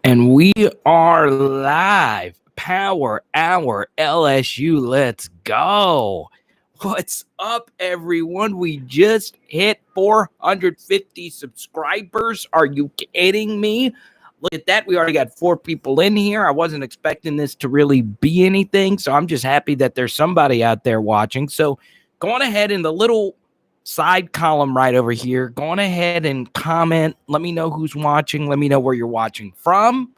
And we are live. Power Hour LSU. Let's go. What's up, everyone? We just hit 450 subscribers. Are you kidding me? Look at that. We already got 4 people in here. I wasn't expecting this to really be anything, so I'm just happy that there's somebody out there watching. So go on ahead in the little side column right over here. Go on ahead and comment. Let me know who's watching. Let me know where you're watching from,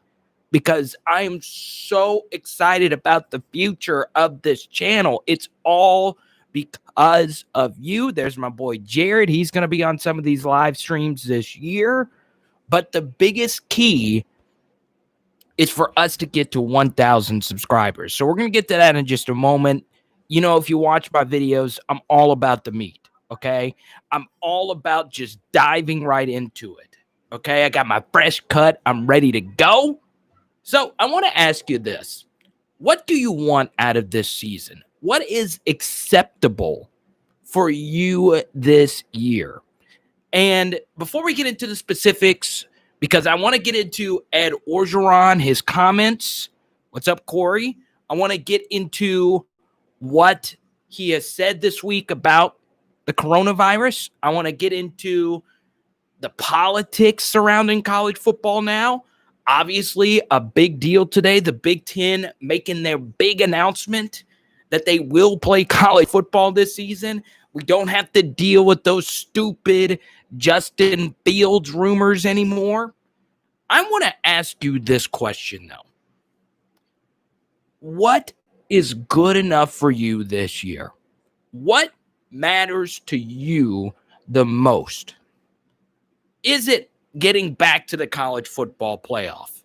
because I am so excited about the future of this channel. It's all because of you. There's my boy Jared. He's going to be on some of these live streams this year. But the biggest key is for us to get to 1,000 subscribers. So we're going to get to that in just a moment. You know, if you watch my videos, I'm all about the meat, okay? I'm all about just diving right into it, okay? I got my fresh cut. I'm ready to go. So I want to ask you this. What do you want out of this season? What is acceptable for you this year? And before we get into the specifics, because I want to get into Ed Orgeron, his comments. What's up, Corey? I want to get into what he has said this week about the coronavirus. I want to get into the politics surrounding college football now. Obviously, a big deal today. The Big Ten making their big announcement that they will play college football this season. We don't have to deal with those stupid Justin Fields rumors anymore. I want to ask you this question, though. What is good enough for you this year? What matters to you the most? Is it getting back to the college football playoff?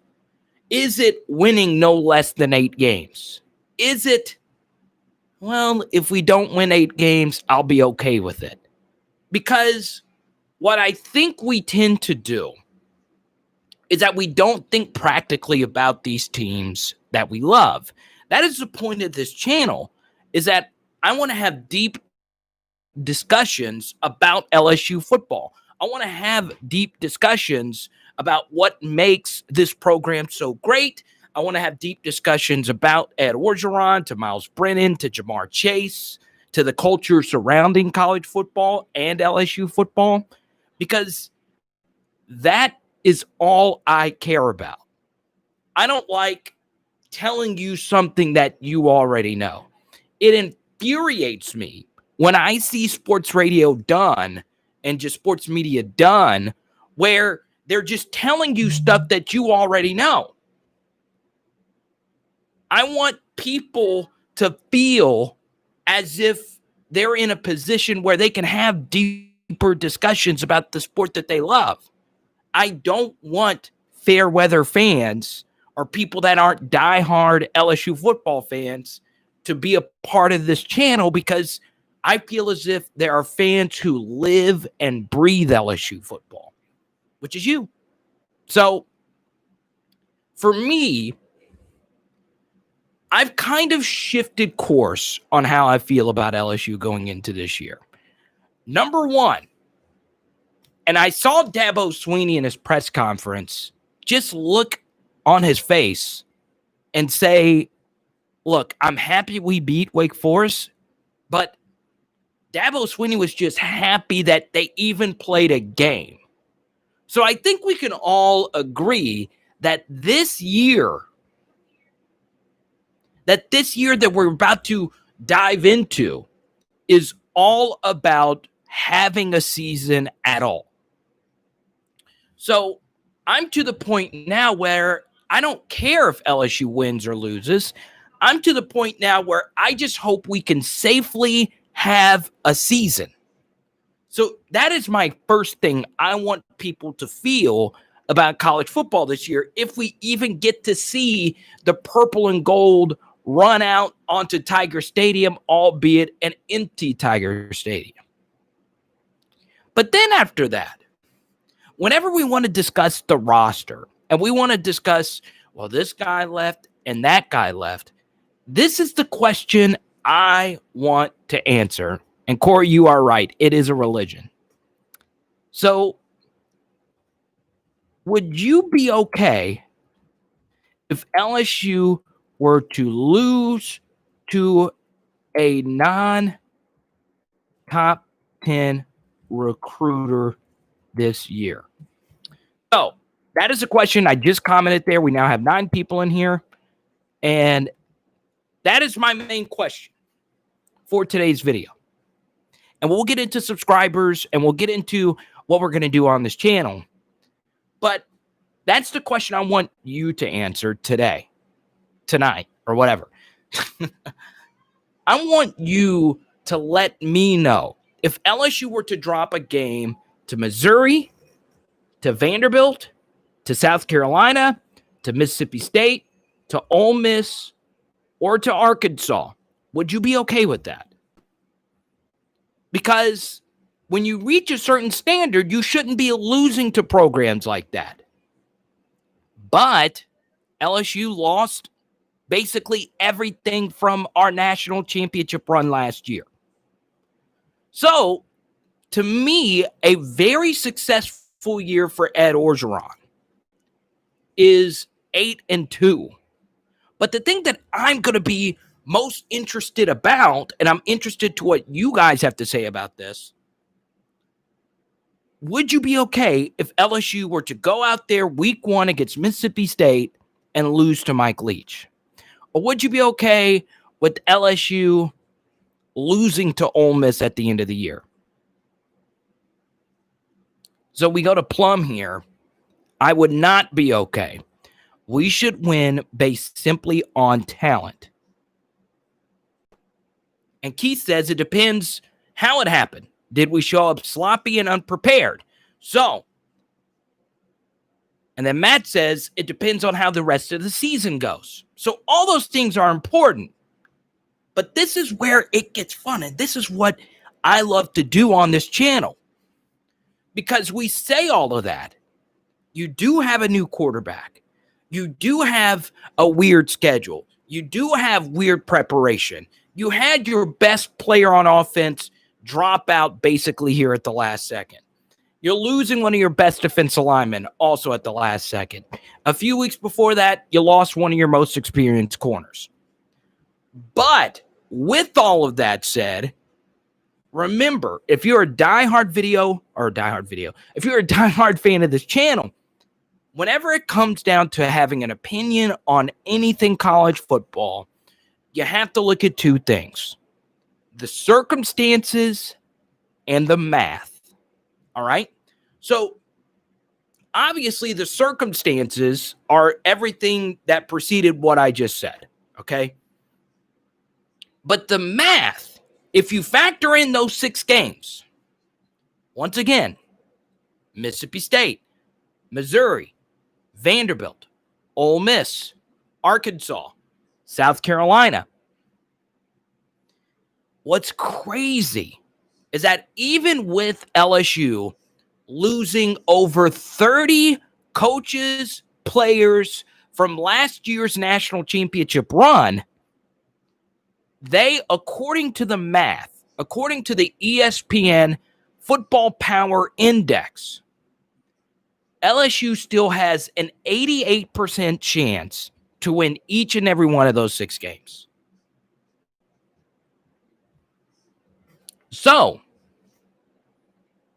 Is it winning no less than 8 games? Is it, well, if we don't win 8 games, I'll be okay with it? Because what I think we tend to do is that we don't think practically about these teams that we love. That is the point of this channel, is that I want to have deep discussions about LSU football. I want to have deep discussions about what makes this program so great. I want to have deep discussions about Ed Orgeron, to Myles Brennan, to Jamar Chase, to the culture surrounding college football and LSU football, because that is all I care about. I don't like telling you something that you already know. It infuriates me when I see sports radio done and just sports media done where they're just telling you stuff that you already know. I want people to feel as if they're in a position where they can have deeper discussions about the sport that they love. I don't want fair weather fans or people that aren't diehard LSU football fans to be a part of this channel, because I feel as if there are fans who live and breathe LSU football, which is you. So for me, I've kind of shifted course on how I feel about LSU going into this year. Number one, and I saw Dabo Swinney in his press conference just look on his face and say, look, I'm happy we beat Wake Forest, but Dabo Swinney was just happy that they even played a game. So I think we can all agree that this year that we're about to dive into is all about having a season at all. So I'm to the point now where I don't care if LSU wins or loses. I'm to the point now where I just hope we can safely have a season. So that is my first thing I want people to feel about college football this year, if we even get to see the purple and gold run out onto Tiger Stadium, albeit an empty Tiger Stadium. But then after that, whenever we want to discuss the roster and we want to discuss, well, this guy left and that guy left, this is the question I want to answer. And Corey, you are right. It is a religion. So would you be okay if LSU were to lose to a non-top 10 recruiter this year? So that is a question. I just commented there. We now have 9 people in here. And that is my main question for today's video. And we'll get into subscribers and we'll get into what we're going to do on this channel. But that's the question I want you to answer today, tonight, or whatever. I want you to let me know if LSU were to drop a game to Missouri, to Vanderbilt, to South Carolina, to Mississippi State, to Ole Miss, or to Arkansas, would you be okay with that? Because when you reach a certain standard, you shouldn't be losing to programs like that. But LSU lost basically everything from our national championship run last year. So, to me, a very successful year for Ed Orgeron is 8-2. But the thing that I'm going to be most interested about, and I'm interested to what you guys have to say about this, would you be okay if LSU were to go out there week 1 against Mississippi State and lose to Mike Leach? Or would you be okay with LSU losing to Ole Miss at the end of the year? So we go to Plum here. I would not be okay. We should win based simply on talent. And Keith says it depends how it happened. Did we show up sloppy and unprepared? So, and then Matt says it depends on how the rest of the season goes. So all those things are important. But this is where it gets fun. And this is what I love to do on this channel. Because we say all of that. You do have a new quarterback. You do have a weird schedule. You do have weird preparation. You had your best player on offense drop out basically here at the last second. You're losing one of your best defensive linemen also at the last second. A few weeks before that, you lost one of your most experienced corners. But with all of that said, remember, if you're a diehard fan of this channel, whenever it comes down to having an opinion on anything college football, you have to look at 2 things: the circumstances and the math. All right? So, obviously, the circumstances are everything that preceded what I just said. Okay? But the math, if you factor in those 6 games, once again, Mississippi State, Missouri, Vanderbilt, Ole Miss, Arkansas, South Carolina. What's crazy is that even with LSU losing over 30 coaches, players from last year's national championship run, they, according to the math, according to the ESPN Football Power Index, LSU still has an 88% chance to win each and every one of those 6 games. So,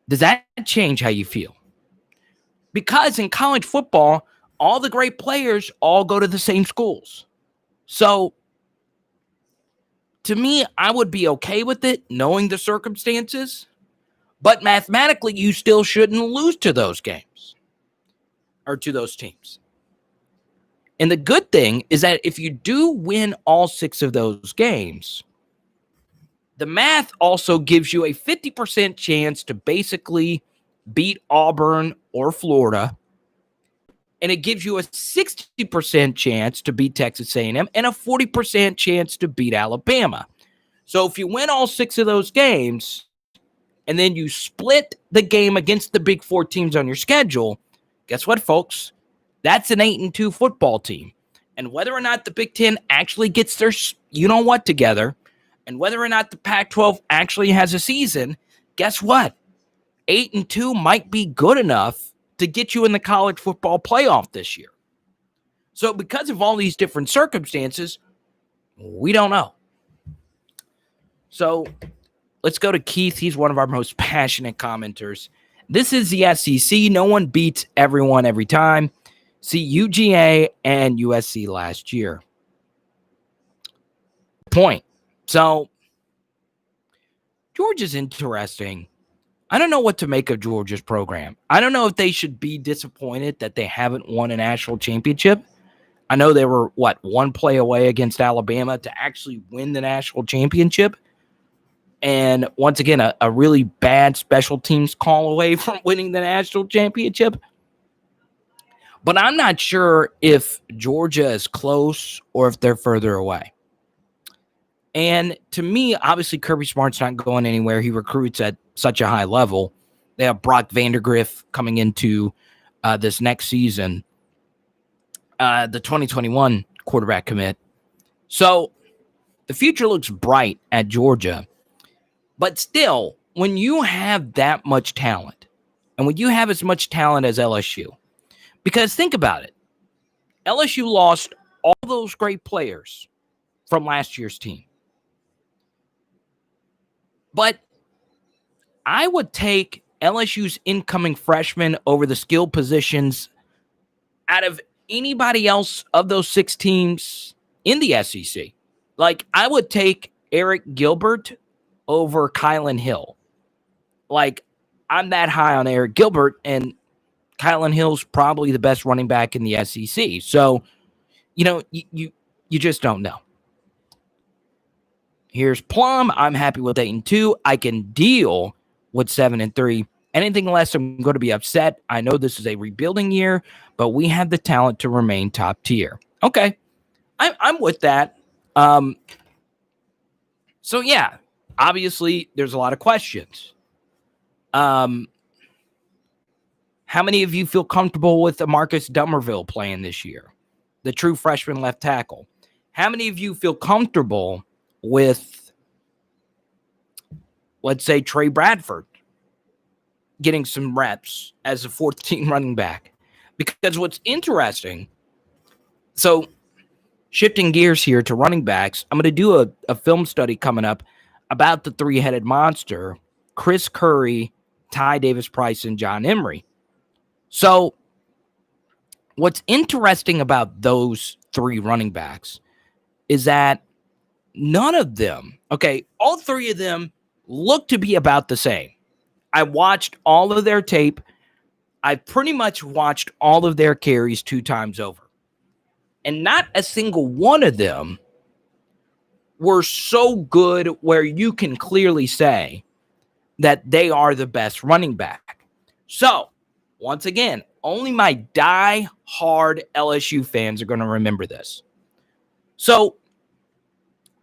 does that change how you feel? Because in college football, all the great players all go to the same schools. So, to me, I would be okay with it, knowing the circumstances. But mathematically, you still shouldn't lose to those games or to those teams. And the good thing is that if you do win all 6 of those games, the math also gives you a 50% chance to basically beat Auburn or Florida. And it gives you a 60% chance to beat Texas A&M and a 40% chance to beat Alabama. So if you win all 6 of those games and then you split the game against the big 4 teams on your schedule, guess what, folks? That's an 8-2 football team. And whether or not the Big Ten actually gets their you-know-what together, and whether or not the Pac-12 actually has a season, guess what? 8-2 might be good enough to get you in the college football playoff this year. So because of all these different circumstances, we don't know. So let's go to Keith. He's one of our most passionate commenters. This is the SEC. No one beats everyone every time. See UGA and USC last year. Point. So Georgia's interesting. I don't know what to make of Georgia's program. I don't know if they should be disappointed that they haven't won a national championship. I know they were, one play away against Alabama to actually win the national championship. And once again, a really bad special teams call away from winning the national championship. But I'm not sure if Georgia is close or if they're further away. And to me, obviously, Kirby Smart's not going anywhere. He recruits at such a high level. They have Brock Vandergriff coming into this next season, the 2021 quarterback commit. So the future looks bright at Georgia. But still, when you have that much talent, and when you have as much talent as LSU, because think about it, LSU lost all those great players from last year's team. But I would take LSU's incoming freshmen over the skill positions out of anybody else of those 6 teams in the SEC. Like, I would take Arik Gilbert over Kylan Hill. Like, I'm that high on Arik Gilbert, and Kylan Hill's probably the best running back in the SEC. So, you just don't know. Here's Plum. I'm happy with 8-2. I can deal with 7-3. Anything less, I'm going to be upset. I know this is a rebuilding year, but we have the talent to remain top tier. Okay, I'm with that. So yeah, obviously there's a lot of questions. How many of you feel comfortable with Marcus Dummerville playing this year, the true freshman left tackle? How many of you feel comfortable with, let's say, Trey Bradford getting some reps as a 14 running back? Because what's interesting, so shifting gears here to running backs, I'm going to do a film study coming up about the 3-headed monster, Chris Curry, Ty Davis-Price, and John Emery. So what's interesting about those 3 running backs is that none of them, all 3 of them look to be about the same. I watched all of their tape. I pretty much watched all of their carries 2 times over. And not a single one of them were so good where you can clearly say that they are the best running back. So, once again, only my die-hard LSU fans are going to remember this. So,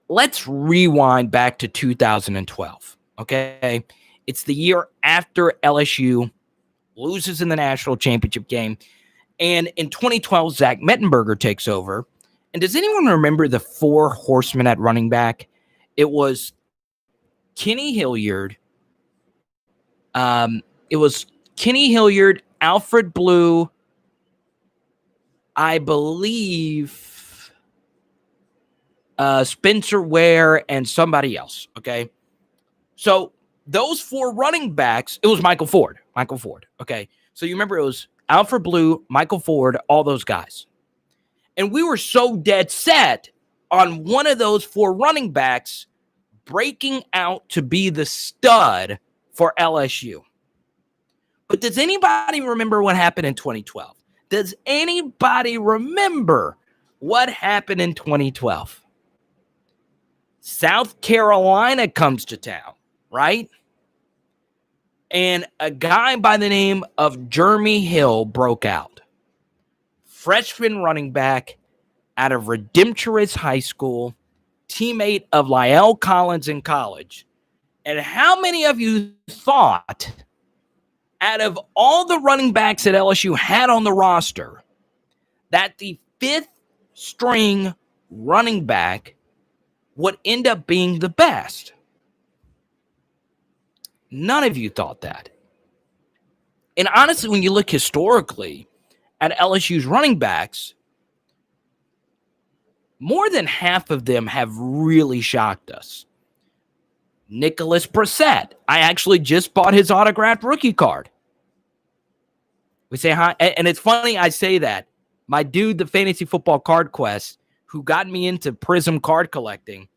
let's rewind back to 2012, okay? It's the year after LSU loses in the national championship game. And in 2012, Zach Mettenberger takes over. And does anyone remember the 4 horsemen at running back? It was Kenny Hilliard. Alfred Blue, I believe Spencer Ware, and somebody else, okay? So those 4 running backs, it was Michael Ford, okay? So you remember it was Alfred Blue, Michael Ford, all those guys. And we were so dead set on one of those 4 running backs breaking out to be the stud for LSU. But does anybody remember what happened in 2012? Does anybody remember what happened in 2012? South Carolina comes to town, right? And a guy by the name of Jeremy Hill broke out. Freshman running back out of Redemptorist High School, teammate of Lyle Collins in college. And how many of you thought, out of all the running backs that LSU had on the roster, that the 5th string running back would end up being the best? None of you thought that. And honestly, when you look historically at LSU's running backs, more than half of them have really shocked us. Nicholas Brissett. I actually just bought his autographed rookie card. We say hi. And it's funny I say that. My dude, the Fantasy Football Card Quest, who got me into Prism card collecting,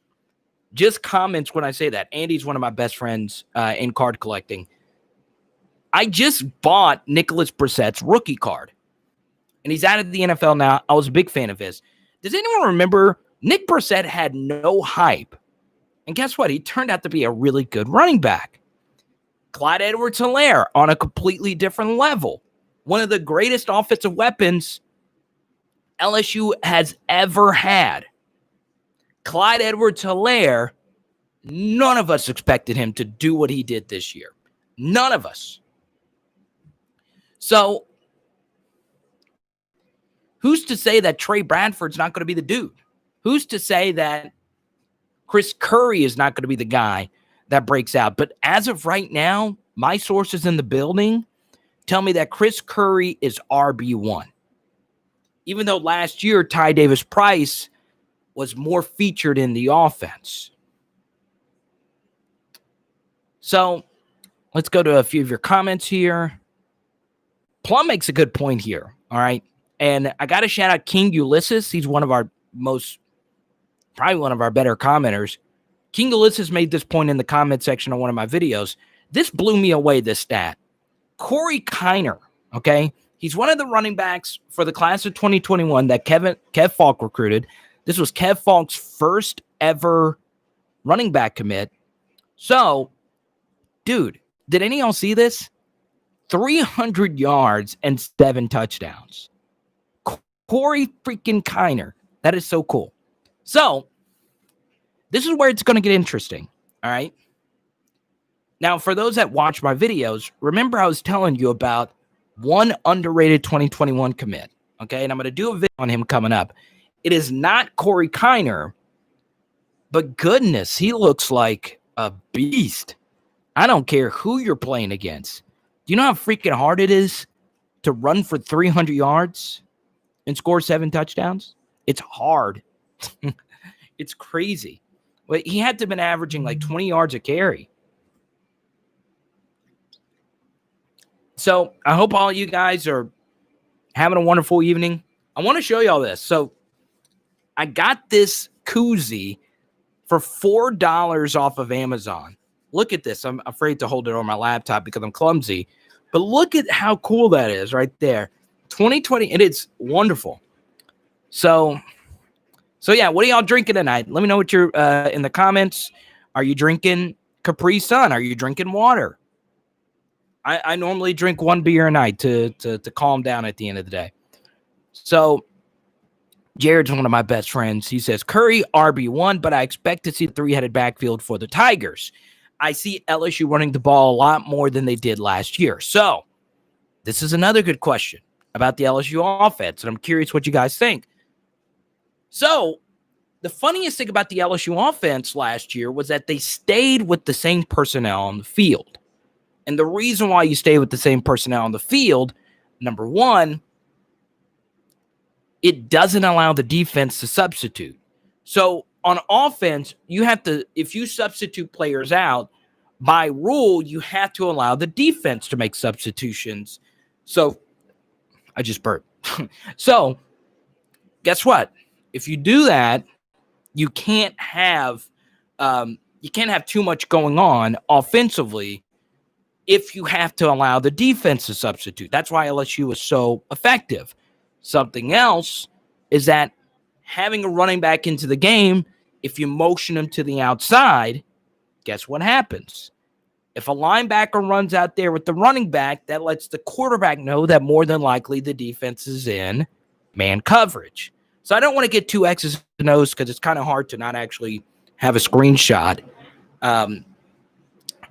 just comments when I say that. Andy's one of my best friends in card collecting. I just bought Nicholas Brissett's rookie card. And he's out of the NFL now. I was a big fan of his. Does anyone remember Nick Brissett had no hype? And guess what? He turned out to be a really good running back. Clyde Edwards-Helaire on a completely different level. One of the greatest offensive weapons LSU has ever had. Clyde Edwards-Helaire, none of us expected him to do what he did this year. None of us. So, who's to say that Trey Bradford's not going to be the dude? Who's to say that Chris Curry is not going to be the guy that breaks out? But as of right now, my sources in the building tell me that Chris Curry is RB1. Even though last year, Ty Davis-Price was more featured in the offense. So, let's go to a few of your comments here. Plum makes a good point here, all right? And I got to shout out King Ulysses. He's one of our probably one of our better commenters. King Ulysses made this point in the comment section on one of my videos. This blew me away, this stat. Corey Kiner, okay? He's one of the running backs for the class of 2021 that Kev Falk recruited. This was Kev Falk's first ever running back commit. So, dude, did any of y'all see this? 300 yards and 7 touchdowns. Corey freaking Kiner. That is so cool. So, this is where it's going to get interesting, all right? Now, for those that watch my videos, remember I was telling you about one underrated 2021 commit, okay? And I'm going to do a video on him coming up. It is not Corey Kiner, but goodness, he looks like a beast. I don't care who you're playing against. Do you know how freaking hard it is to run for 300 yards and score 7 touchdowns? It's hard. It's crazy. But he had to have been averaging like 20 yards a carry. So I hope all you guys are having a wonderful evening. I want to show you all this. So I got this koozie for $4 off of Amazon. Look at this. I'm afraid to hold it on my laptop because I'm clumsy. But look at how cool that is right there. 2020, and it's wonderful. So yeah, what are y'all drinking tonight? Let me know what you're in the comments. Are you drinking Capri Sun? Are you drinking water? I normally drink 1 beer a night to calm down at the end of the day. So Jared's one of my best friends. He says, Curry, RB1, but I expect to see the 3-headed backfield for the Tigers. I see LSU running the ball a lot more than they did last year. So this is another good question about the LSU offense, and I'm curious what you guys think. So the funniest thing about the LSU offense last year was that they stayed with the same personnel on the field. And the reason why you stay with the same personnel on the field, number one, it doesn't allow the defense to substitute. So on offense, you have to, if you substitute players out, by rule, you have to allow the defense to make substitutions. So I just burped. So guess what? If you do that, you can't have too much going on offensively if you have to allow the defense to substitute. That's why LSU is so effective. Something else is that having a running back into the game, if you motion him to the outside, guess what happens? If a linebacker runs out there with the running back, that lets the quarterback know that more than likely the defense is in man coverage. So I don't want to get too X's and O's because it's kind of hard to not actually have a screenshot.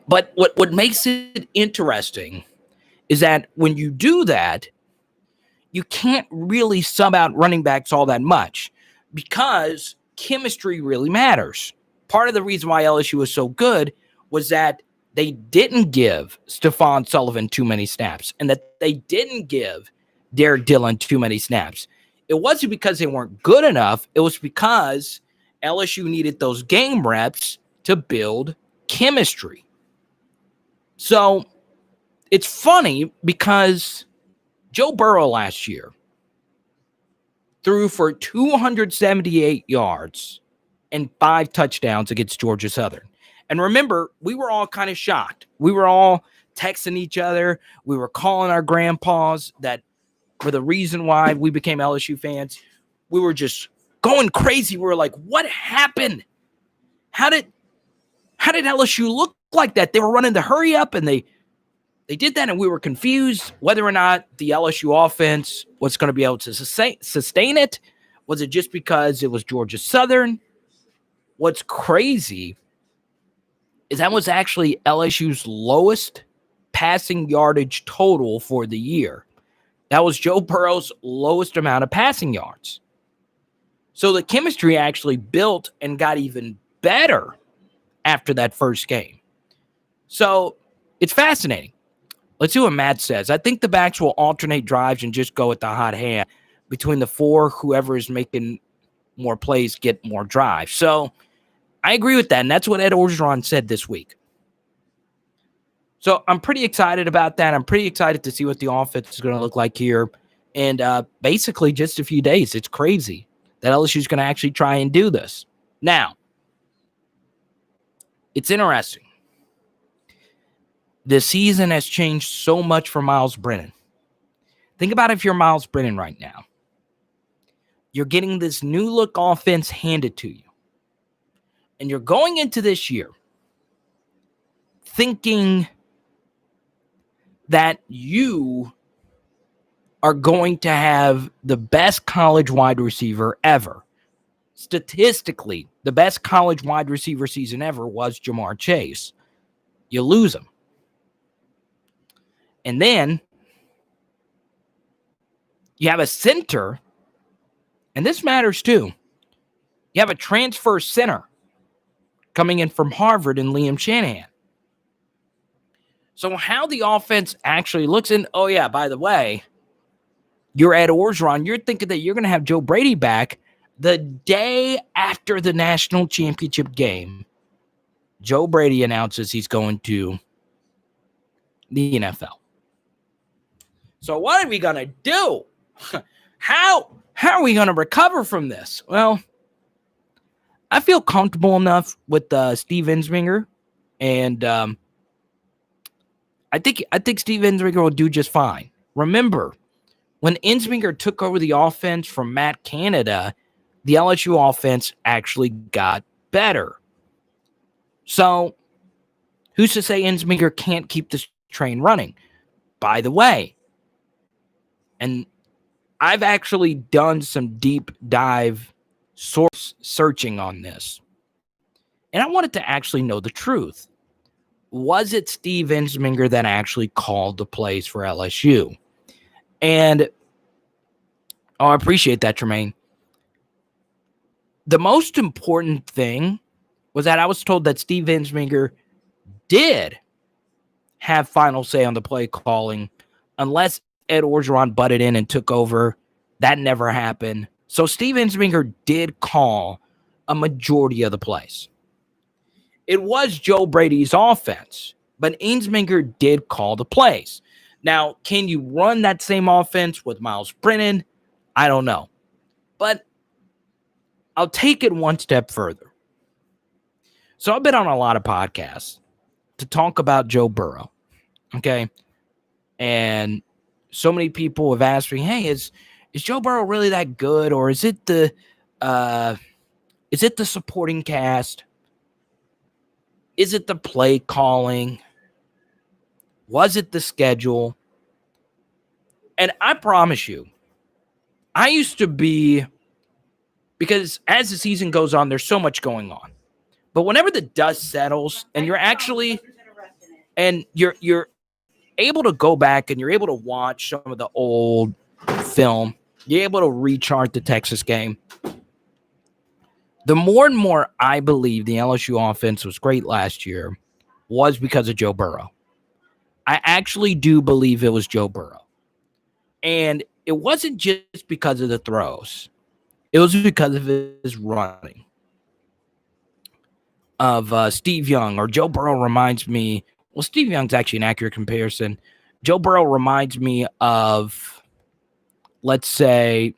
But what makes it interesting is that when you do that, you can't really sub out running backs all that much because chemistry really matters. Part of the reason why LSU was so good was that they didn't give Stephon Sullivan too many snaps and that they didn't give Derek Dillon too many snaps. It wasn't because they weren't good enough. It was because LSU needed those game reps to build chemistry. So it's funny because Joe Burrow last year threw for 278 yards and 5 touchdowns against Georgia Southern. And remember, we were all kind of shocked. We were all texting each other. We were calling our grandpas that were the reason why we became LSU fans. We were just going crazy. We were like, what happened? How did LSU look like that? They were running the hurry up, and they did that, and we were confused whether or not the LSU offense was going to be able to sustain it. Was it just because it was Georgia Southern? What's crazy is that was actually LSU's lowest passing yardage total for the year. That was Joe Burrow's lowest amount of passing yards. So the chemistry actually built and got even better after that first game. So it's fascinating. Let's see what Matt says. I think the backs will alternate drives and just go with the hot hand. Between the 4, whoever is making more plays get more drives. So I agree with that, and that's what Ed Orgeron said this week. So I'm pretty excited about that. I'm pretty excited to see what the offense is going to look like here. And basically just a few days. It's crazy that LSU is going to actually try and do this. Now, it's interesting. The season has changed so much for Myles Brennan. Think about if you're Myles Brennan right now. You're getting this new look offense handed to you. And you're going into this year thinking that you are going to have the best college wide receiver ever. Statistically, the best college wide receiver season ever was Jamar Chase. You lose him. And then you have a center, and this matters too. You have a transfer center coming in from Harvard and Liam Shanahan. So how the offense actually looks, and oh yeah, by the way, you're at Orgeron, you're thinking that you're going to have Joe Brady back the day after the national championship game. Joe Brady announces he's going to the NFL. So what are we going to do? How are we going to recover from this? Well, I feel comfortable enough with Steve Ensminger, and I think Steve Ensminger will do just fine. Remember, when Ensminger took over the offense from Matt Canada, the LSU offense actually got better. So, who's to say Ensminger can't keep this train running? By the way, and I've actually done some deep dive source searching on this, and I wanted to actually know the truth. Was it Steve Ensminger that actually called the plays for LSU? And I appreciate that, Tremaine. The most important thing was that I was told that Steve Ensminger did have final say on the play calling, unless Ed Orgeron butted in and took over. That never happened. So Steve Ensminger did call a majority of the plays. It was Joe Brady's offense, but Ensminger did call the plays. Now, can you run that same offense with Myles Brennan? I don't know. But I'll take it one step further. So I've been on a lot of podcasts to talk about Joe Burrow, okay? And so many people have asked me, hey, is Joe Burrow really that good, or is it the supporting cast? Is it the play calling? Was it the schedule? And I promise you, I used to be, because as the season goes on, there's so much going on. But whenever the dust settles and you're able to go back and you're able to watch some of the old film, you're able to rechart the Texas game. The more and more I believe the LSU offense was great last year was because of Joe Burrow. I actually do believe it was Joe Burrow. And it wasn't just because of the throws. It was because of his running. Of Steve Young or Joe Burrow reminds me. Well, Steve Young's actually an accurate comparison. Joe Burrow reminds me of, let's say,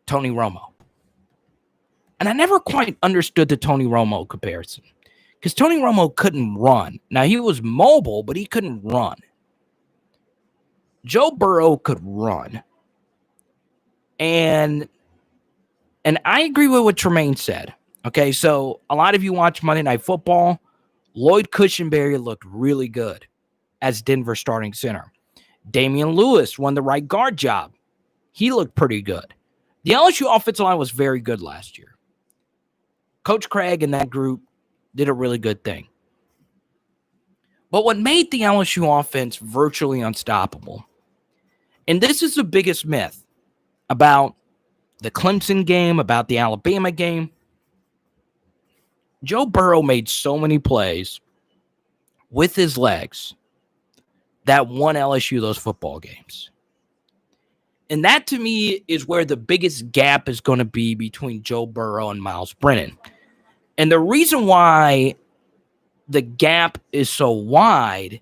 Tony Romo. And I never quite understood the Tony Romo comparison because Tony Romo couldn't run. Now, he was mobile, but he couldn't run. Joe Burrow could run. And I agree with what Tremaine said. Okay, so a lot of you watch Monday Night Football. Lloyd Cushenberry looked really good as Denver starting center. Damian Lewis won the right guard job. He looked pretty good. The LSU offensive line was very good last year. Coach Craig and that group did a really good thing. But what made the LSU offense virtually unstoppable, and this is the biggest myth about the Clemson game, about the Alabama game, Joe Burrow made so many plays with his legs that won LSU those football games. And that, to me, is where the biggest gap is going to be between Joe Burrow and Myles Brennan. And the reason why the gap is so wide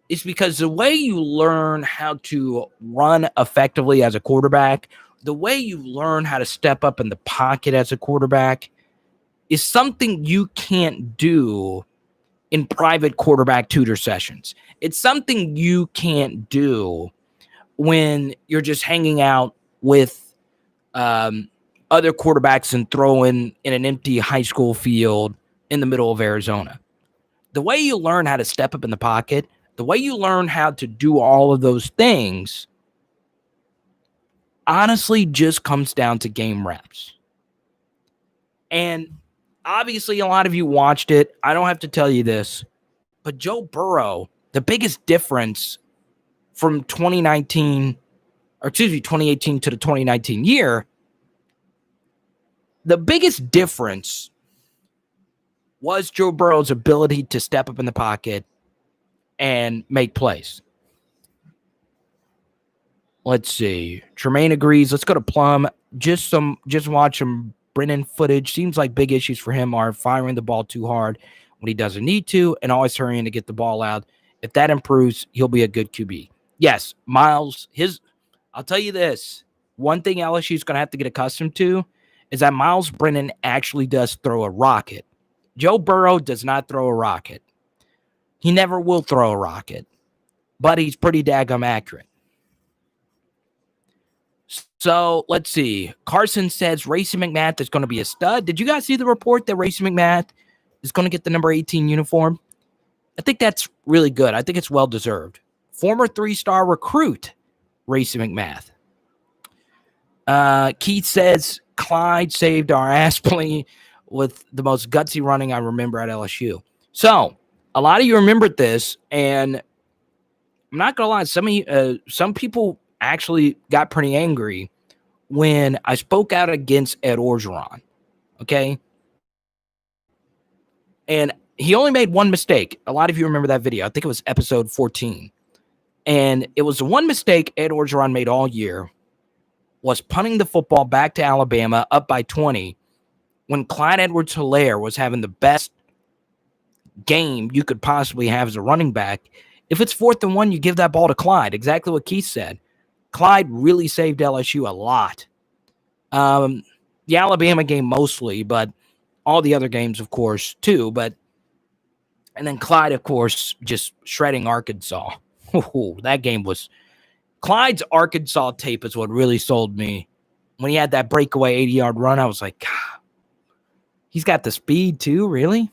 is because the way you learn how to run effectively as a quarterback, the way you learn how to step up in the pocket as a quarterback is something you can't do in private quarterback tutor sessions. It's something you can't do when you're just hanging out with other quarterbacks and throwing in an empty high school field in the middle of Arizona. The way you learn how to step up in the pocket, the way you learn how to do all of those things, honestly just comes down to game reps. And obviously, a lot of you watched it. I don't have to tell you this, but Joe Burrow, the biggest difference from 2018 to the 2019 year, the biggest difference was Joe Burrow's ability to step up in the pocket and make plays. Let's see. Tremaine agrees. Let's go to Plum. Just watch some Brennan footage. Seems like big issues for him are firing the ball too hard when he doesn't need to and always hurrying to get the ball out. If that improves, he'll be a good QB. Yes, Myles, I'll tell you this. One thing LSU is going to have to get accustomed to is that Myles Brennan actually does throw a rocket. Joe Burrow does not throw a rocket. He never will throw a rocket, but he's pretty daggum accurate. So let's see. Carson says Racing McMath is going to be a stud. Did you guys see the report that Racing McMath is going to get the number 18 uniform? I think that's really good. I think it's well-deserved. Former 3-star recruit, Racing McMath. Keith says Clyde saved our ass playing with the most gutsy running I remember at LSU. So a lot of you remembered this, and I'm not going to lie. Some people actually got pretty angry when I spoke out against Ed Orgeron. Okay. And he only made one mistake. A lot of you remember that video. I think it was episode 14. And it was the one mistake Ed Orgeron made all year was punting the football back to Alabama up by 20 when Clyde Edwards-Helaire was having the best game you could possibly have as a running back. If it's 4th and 1, you give that ball to Clyde. Exactly what Keith said. Clyde really saved LSU a lot. The Alabama game mostly, but all the other games, of course, too. And then Clyde, of course, just shredding Arkansas. That game was... Clyde's Arkansas tape is what really sold me. When he had that breakaway 80-yard run, I was like, God, he's got the speed too, really?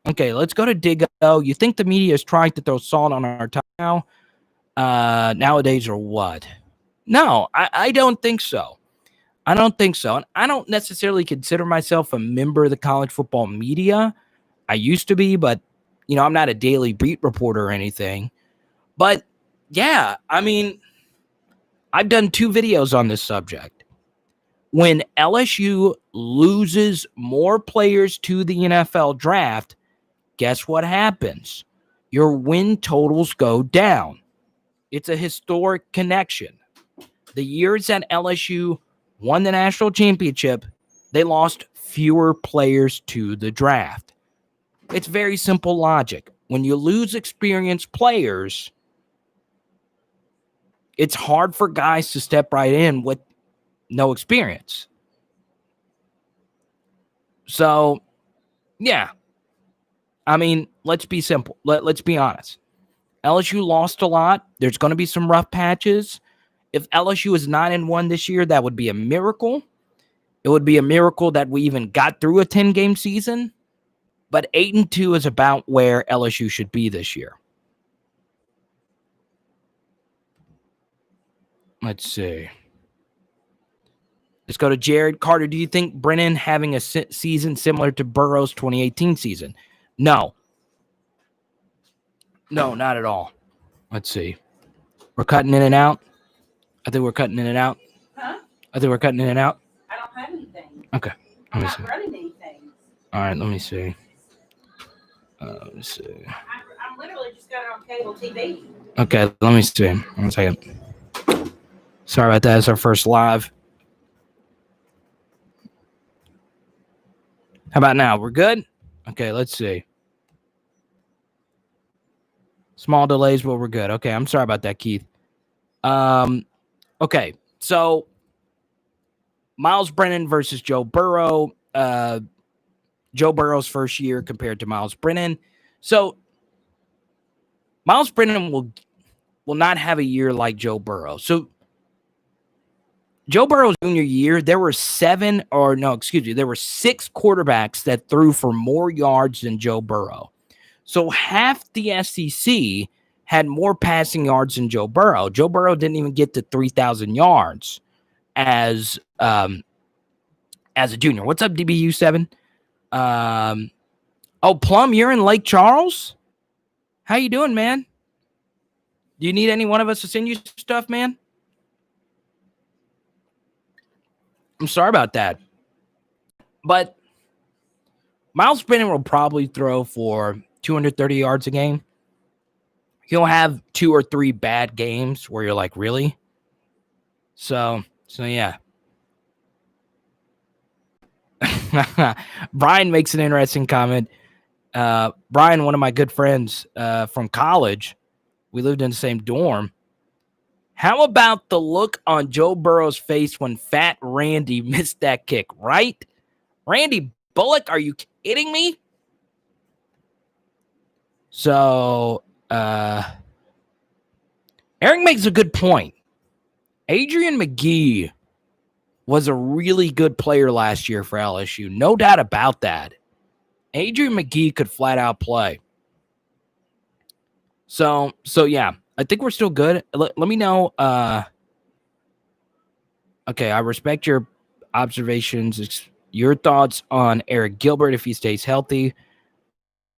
Okay, let's go to Diggo. You think the media is trying to throw salt on our time now? Nowadays or what? No, I don't think so. I don't think so. And I don't necessarily consider myself a member of the college football media. I used to be, but, I'm not a daily beat reporter or anything. But, yeah, I mean, I've done 2 videos on this subject. When LSU loses more players to the NFL draft, guess what happens? Your win totals go down. It's a historic connection. The years that LSU won the national championship, they lost fewer players to the draft. It's very simple logic. When you lose experienced players, it's hard for guys to step right in with no experience. So, yeah. I mean, let's be simple. Let's be honest. LSU lost a lot. There's going to be some rough patches. If LSU is 9-1 this year, that would be a miracle. It would be a miracle that we even got through a 10-game season. But 8-2 is about where LSU should be this year. Let's see. Let's go to Jared Carter. Do you think Brennan having a season similar to Burrow's 2018 season? No. No, not at all. Let's see. We're cutting in and out. I think we're cutting in and out. Huh? I think we're cutting in and out. I don't have anything. Okay. I'm not running anything. All right, let me see. Let me see. I'm literally just got it on cable TV. Okay, let me see. 1 second. Sorry about that. It's our first live. How about now? We're good? Okay, let's see. Small delays, but we're good. Okay, I'm sorry about that, Keith. Okay, so Myles Brennan versus Joe Burrow. Joe Burrow's first year compared to Myles Brennan. So Myles Brennan will not have a year like Joe Burrow. So Joe Burrow's junior year, there were 6 quarterbacks that threw for more yards than Joe Burrow. So half the SEC had more passing yards than Joe Burrow. Joe Burrow didn't even get to 3,000 yards as a junior. What's up, DBU7? Plum, you're in Lake Charles? How you doing, man? Do you need any one of us to send you stuff, man? I'm sorry about that. But Myles Brennan will probably throw for 230 yards a game. He'll have 2 or 3 bad games where you're like, really? So yeah. Brian makes an interesting comment. Brian, one of my good friends from college, we lived in the same dorm. How about the look on Joe Burrow's face when Fat Randy missed that kick, right? Randy Bullock, are you kidding me? So, Eric makes a good point. Adrian McGee was a really good player last year for LSU. No doubt about that. Adrian McGee could flat out play. So yeah, I think we're still good. Let me know. Okay, I respect your observations. Your thoughts on Arik Gilbert if he stays healthy.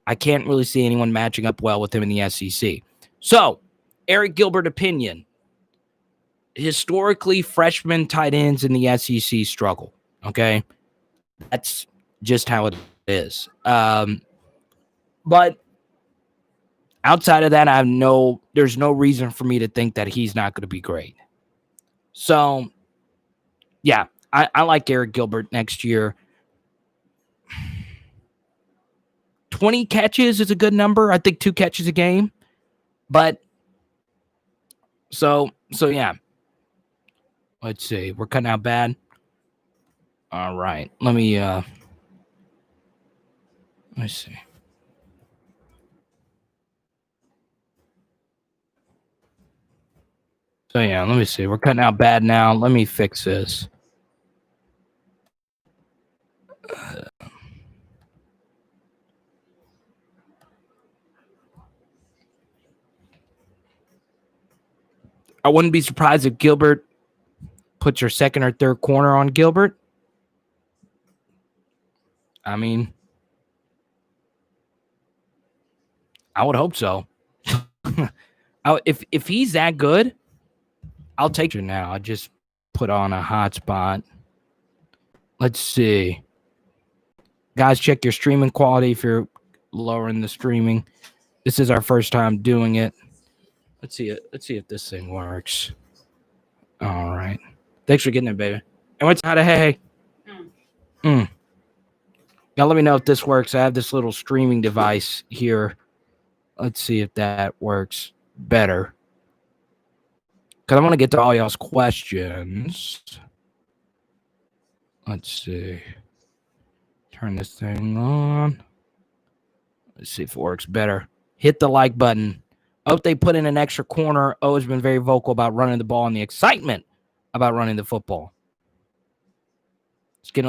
I can't really see anyone matching up well with him in the SEC. So, Arik Gilbert opinion. Historically, freshman tight ends in the SEC struggle. Okay? That's just how it is. But outside of that, there's no reason for me to think that he's not going to be great. So, yeah, I like Arik Gilbert next year. 20 catches is a good number. I think 2 catches a game. But so yeah. Let's see. We're cutting out bad. All right. Let's see. So yeah, let me see. We're cutting out bad now. Let me fix this. I wouldn't be surprised if Gilbert puts your second or third corner on Gilbert. I mean, I would hope so. If he's that good, I'll take you now. I just put on a hotspot. Let's see. Guys, check your streaming quality if you're lowering the streaming. This is our first time doing it. Let's see it. Let's see if this thing works. All right. Thanks for getting it, baby. And what's how to hey? Now let me know if this works. I have this little streaming device here. Let's see if that works better. Because I want to get to all y'all's questions. Let's see. Turn this thing on. Let's see if it works better. Hit the like button. Oh, they put in an extra corner. O has been very vocal about running the ball and the excitement about running the football. It's getting a